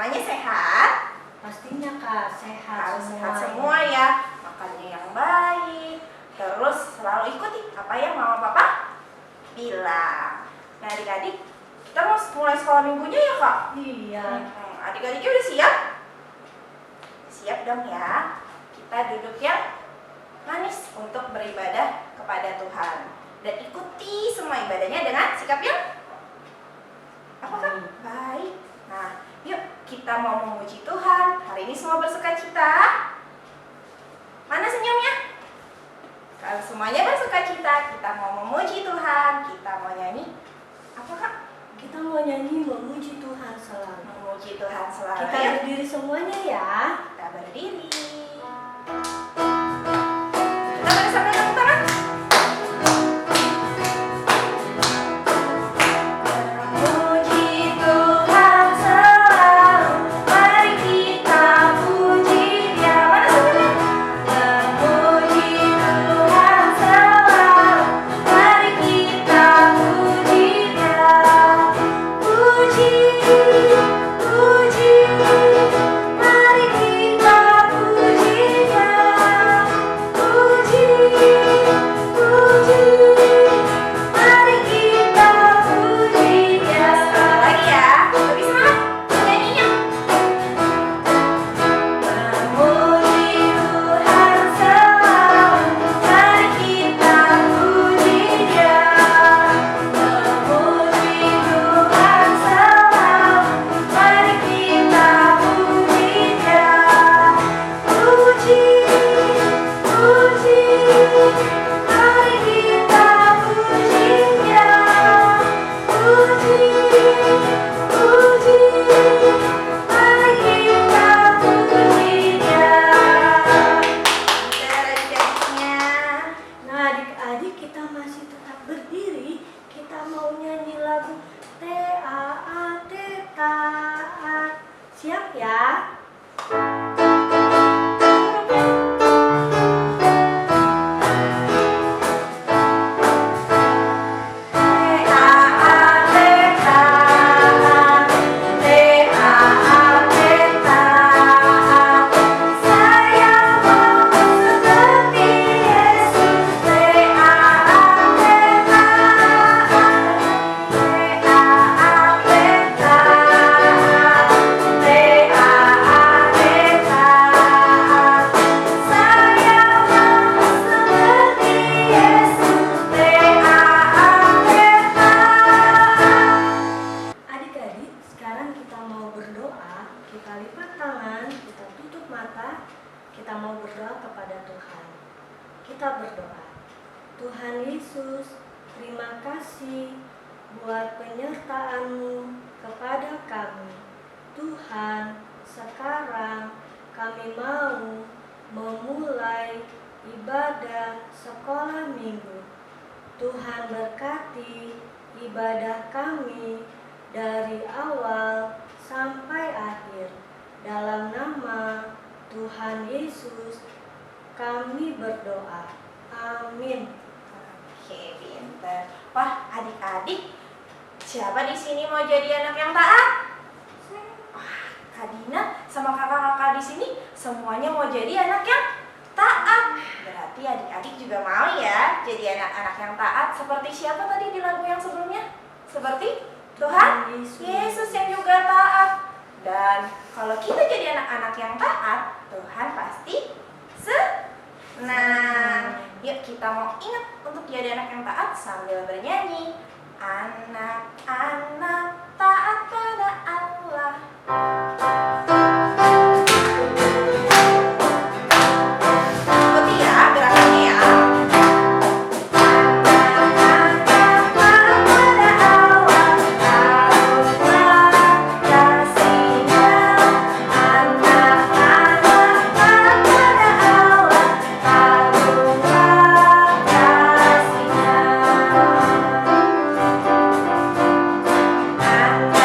Semuanya sehat? Pastinya Kak, sehat Harus semua. sehat semua ya. Makannya yang baik. Terus selalu ikuti apa yang mama papa bilang. Nah adik-adik, kita mau mulai sekolah minggunya ya Kak? Iya. Adik-adiknya udah siap? Siap dong ya. Kita duduk yang manis untuk beribadah kepada Tuhan. Dan ikuti semua ibadahnya dengan sikap yang apakah? Baik. Nah, yuk kita mau memuji Tuhan. Hari ini semua bersukacita. Mana senyumnya? Kalau semuanya bersukacita, kita mau memuji Tuhan. Kita mau nyanyi. Apa Kak? Kita mau nyanyi memuji Tuhan selalu. Memuji Tuhan selalu. Kita ya. berdiri semuanya ya. Kita berdiri. Kita berdiri sambil tepuk tangan. Memuji Tuhan selalu, mari kita puji Dia. Mana senyumnya? Memuji Tuhan selalu, mari kita puji Dia. Puji, puji, mari kita puji Dia. Puji, puji, mari kita puji Dia. Sekali lagi ya, lebih semangat nyanyinya. Memuji Tuhan selalu, mari kita puji Dia. Memuji Tuhan selalu, mari kita puji Dia. Puji, puji, mari kita puji Dia. Puji, puji, mari kita puji Dia. Adik-adiknya. Nah adik-adik, kita masih tetap berdiri. Kita mau nyanyi lagu T-A-A-T taat. Siap ya? Adik-adik, sekarang kita mau berdoa. Kita lipat tangan, kita tutup mata. Kita mau berdoa kepada Tuhan. Kita berdoa. Tuhan Yesus, terima kasih buat penyertaan-Mu kepada kami. Tuhan, sekarang kami mau memulai ibadah sekolah minggu. Tuhan berkati ibadah kami dari awal sampai akhir. Dalam nama Tuhan Yesus kami berdoa. Amin. Oke, pinter. Wah, adik-adik, siapa di sini mau jadi anak yang taat? Wah, Kak Dina sama kakak-kakak di sini semuanya mau jadi anak yang taat. Berarti adik-adik juga mau ya jadi anak-anak yang taat. Seperti siapa tadi di lagu yang sebelumnya? Seperti Tuhan Yesus yang juga taat. Dan kalau kita jadi anak-anak yang taat, Tuhan pasti senang. Yuk kita mau ingat untuk jadi anak yang taat sambil bernyanyi. Anak-anak taat pada Allah. Ikuti ya gerakannya ya.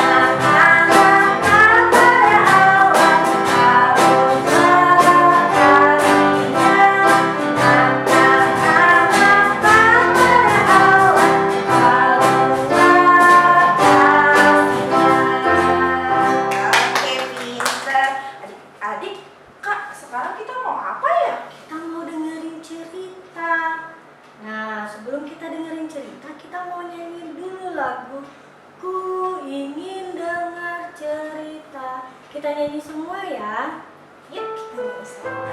Anak-anak Kita nyanyi semua ya. Yuk kita nyanyi semua.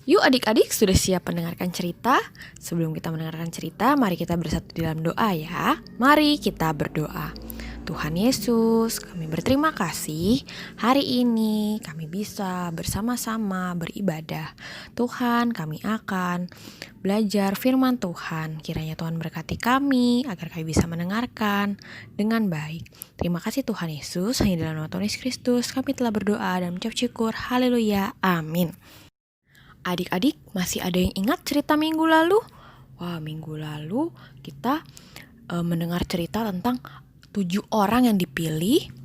Yuk adik-adik, sudah siap mendengarkan cerita? Sebelum kita mendengarkan cerita, mari kita bersatu dalam doa ya. Mari kita berdoa. Tuhan Yesus, kami berterima kasih hari ini kami bisa bersama-sama beribadah. Tuhan, kami akan belajar firman Tuhan. Kiranya Tuhan berkati kami agar kami bisa mendengarkan dengan baik. Terima kasih Tuhan Yesus, hanya dalam nama Tuhan Yesus Kristus kami telah berdoa dan mengucap syukur. Haleluya, amin. Adik-adik, masih ada yang ingat cerita minggu lalu? Wah, minggu lalu kita mendengar cerita tentang 7 orang yang dipilih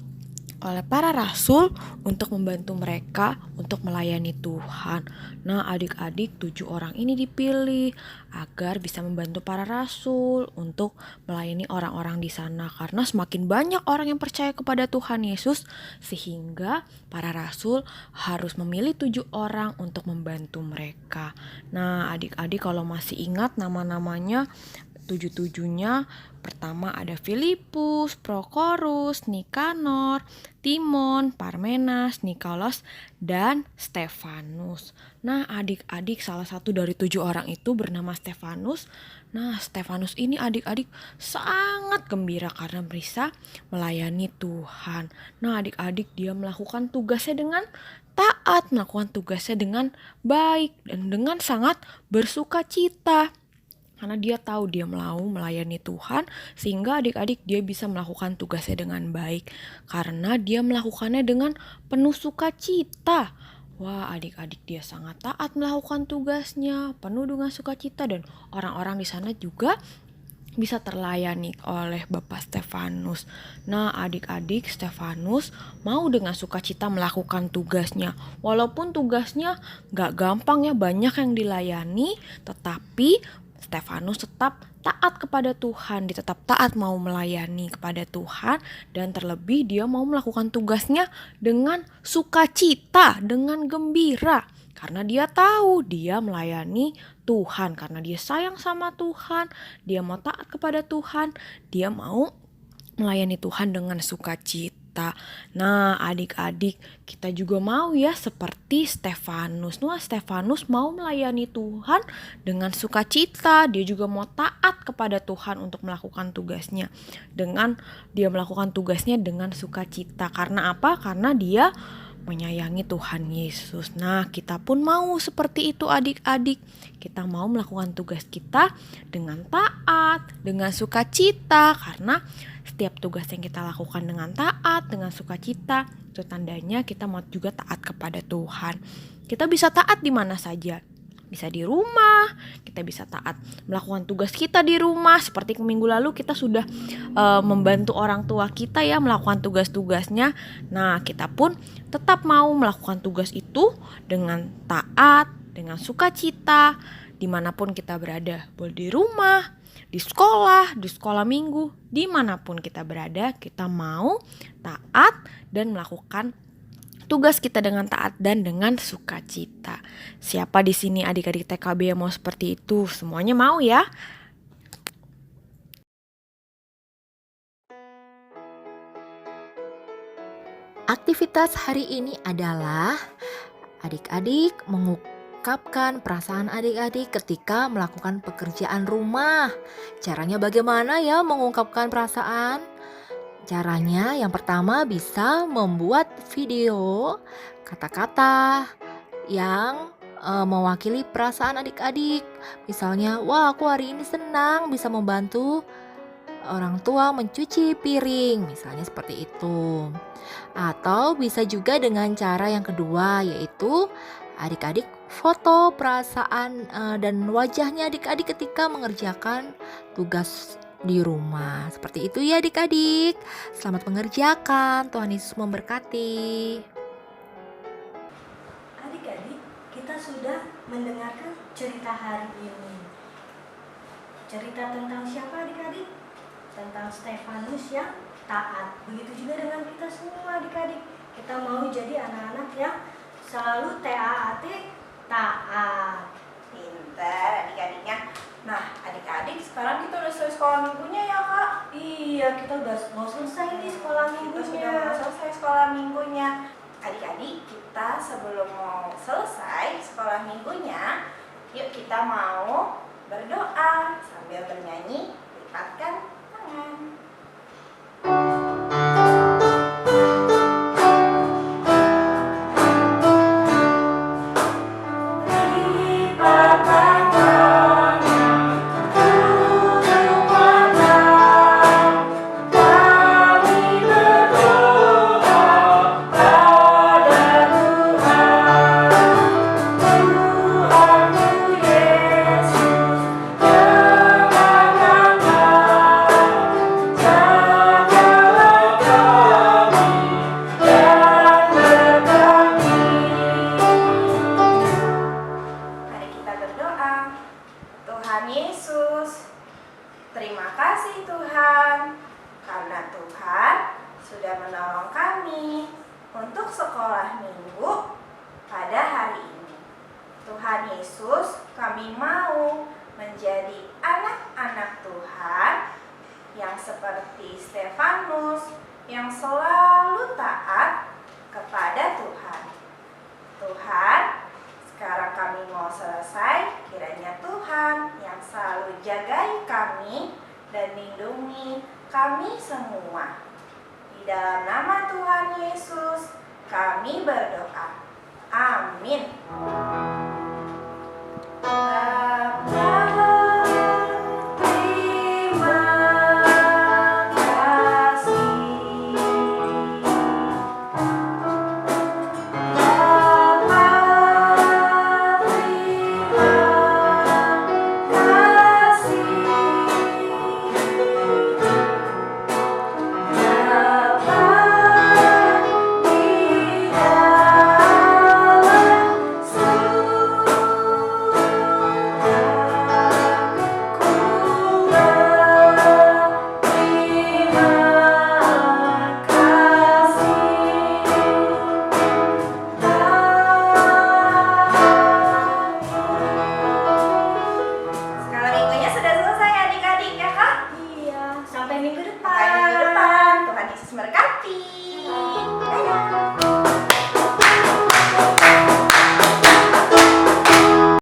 oleh para rasul untuk membantu mereka untuk melayani Tuhan. Nah, adik-adik, 7 orang ini dipilih agar bisa membantu para rasul untuk melayani orang-orang di sana. Karena semakin banyak orang yang percaya kepada Tuhan Yesus, sehingga para rasul harus memilih 7 orang untuk membantu mereka. Nah, adik-adik kalau masih ingat nama-namanya, 7-7-nya pertama ada Filipus, Prokorus, Nikanor, Timon, Parmenas, Nikolas, dan Stefanus. Nah, adik-adik, salah satu dari 7 orang itu bernama Stefanus. Nah, Stefanus ini adik-adik sangat gembira karena bisa melayani Tuhan. Nah, adik-adik, dia melakukan tugasnya dengan taat, melakukan tugasnya dengan baik, dan dengan sangat bersuka cita. Karena dia tahu dia mau melayani Tuhan, sehingga adik-adik dia bisa melakukan tugasnya dengan baik. Karena dia melakukannya dengan penuh sukacita. Wah, adik-adik dia sangat taat melakukan tugasnya, penuh dengan sukacita, dan orang-orang di sana juga bisa terlayani oleh Bapak Stefanus. Nah, adik-adik, Stefanus mau dengan sukacita melakukan tugasnya. Walaupun tugasnya gak gampang ya, banyak yang dilayani, tetapi Stefanus tetap taat kepada Tuhan, dia tetap taat mau melayani kepada Tuhan, dan terlebih dia mau melakukan tugasnya dengan sukacita, dengan gembira. Karena dia tahu dia melayani Tuhan, karena dia sayang sama Tuhan, dia mau taat kepada Tuhan, dia mau melayani Tuhan dengan sukacita. Nah, adik-adik, kita juga mau ya seperti Stefanus. Nah, Stefanus mau melayani Tuhan dengan sukacita. Dia juga mau taat kepada Tuhan untuk melakukan tugasnya. Dia melakukan tugasnya dengan sukacita. Karena apa? Karena dia menyayangi Tuhan Yesus. Nah, kita pun mau seperti itu adik-adik. Kita mau melakukan tugas kita dengan taat, dengan sukacita. Karena setiap tugas yang kita lakukan dengan taat, dengan sukacita, itu tandanya kita mau juga taat kepada Tuhan. Kita bisa taat di mana saja. Bisa di rumah, kita bisa taat melakukan tugas kita di rumah. Seperti minggu lalu kita sudah membantu orang tua kita ya melakukan tugas-tugasnya. Nah, kita pun tetap mau melakukan tugas itu dengan taat, dengan sukacita, dimanapun kita berada. Boleh di rumah, di sekolah minggu, dimanapun kita berada, kita mau taat dan melakukan tugas kita dengan taat dan dengan sukacita. Siapa di sini adik-adik TKB yang mau seperti itu? Semuanya mau ya? Aktivitas hari ini adalah adik-adik mengungkapkan perasaan adik-adik ketika melakukan pekerjaan rumah. Caranya bagaimana ya mengungkapkan perasaan? Caranya yang pertama bisa membuat video kata-kata yang mewakili perasaan adik-adik. Misalnya, wah aku hari ini senang bisa membantu orang tua mencuci piring, misalnya seperti itu. Atau bisa juga dengan cara yang kedua, yaitu adik-adik foto perasaan dan wajahnya adik-adik ketika mengerjakan tugas di rumah. Seperti itu ya adik-adik. Selamat mengerjakan. Tuhan Yesus memberkati. Adik-adik, kita sudah mendengarkan cerita hari ini. Cerita tentang siapa adik-adik? Tentang Stefanus yang taat. Begitu juga dengan kita semua adik-adik. Kita mau jadi anak-anak yang selalu taat. Pinter adik-adiknya. Nah, adik-adik sekarang kita udah selesai sekolah minggunya ya Kak? Iya, kita udah mau selesai nih sekolah Kita minggunya. sudah mau selesai sekolah minggunya. Adik-adik, kita sebelum mau selesai sekolah minggunya, yuk kita mau berdoa sambil bernyanyi, lipatkan tangan. Mari kita berdoa. Tuhan Yesus, terima kasih Tuhan, karena Tuhan sudah menolong kami untuk sekolah minggu pada hari ini. Tuhan Yesus, kami mau menjadi anak-anak Tuhan yang seperti Stefanus, yang selalu taat kepada Tuhan. Tuhan, sekarang kami mau selesai, kiranya Tuhan yang selalu jagai kami dan lindungi kami semua. Di dalam nama Tuhan Yesus, kami berdoa. Amin. Bapa